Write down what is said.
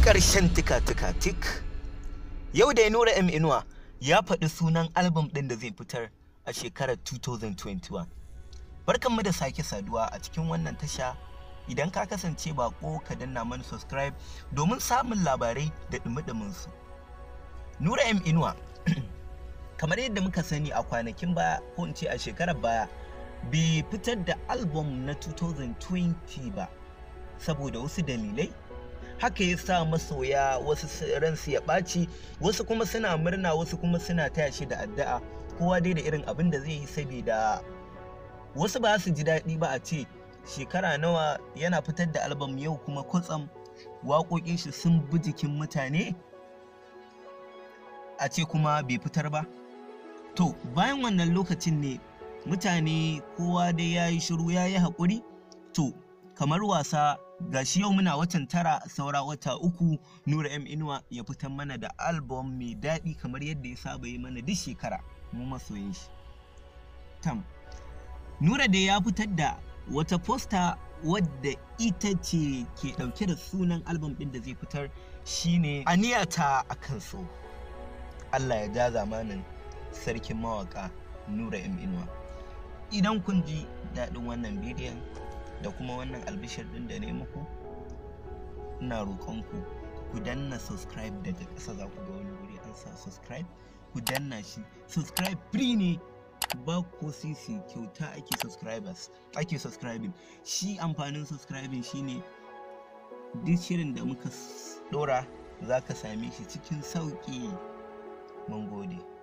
ƙarshen tika-tika-tik. Yau da nuraminuwa ya faɗi sunan album ɗin da zai fitar a shekarar 2021. Barkanmu da sake saduwa a cikin wannan tasha. Idan ka kasance bako ka danna mana subscribe domin samun labarai da ɗumi su. Nuraminuwa kamar yadda muka sani a kwanakin baya ko in ce a shekarar baya bai fitar da album na 2020 ba saboda wasu dalilai. Haka ya sa masoya wasu ransu ya ɓaci, wasu kuma suna murna, wasu kuma suna taya shi da addu'a, kowa dai da irin abin da zai yi, saboda wasu ba su ji daɗi ba a ce shekara nawa yana fitar da album yau kuma kwatsam waƙoƙin shi sun bi jikin mutane a ce kuma bai fitar ba. To bayan wannan lokacin ne mutane kowa dai ya yi shiru, ya yi haƙuri. To kamar wasa gashi yau muna watan 9 saura wata 3 nuraminuwa ya fitar mana da album mai daɗi kamar yadda ya saba yi mana duk shekara mu masoyin shi. Nura da ya fitar da wata posta wadda ita ce ke ɗauke da sunan album ɗin da zai fitar, shine aniyata akan so. Allah ya ja zamanin sarkin mawaka nuraminuwa. Idan kun ji daɗin wannan bidiyon da kuma wannan albishir din da ne muku, ina roƙonku ku danna subscribe daga ƙasa, za ku ga wani wuri an sa subscribe, ku danna shi. Subscribe free ne, ba ko sisi, kyauta ake subscribing. Shi amfanin subscribing shine duk shirin da muka ɗora za ka same shi cikin sauƙi. Mun gode.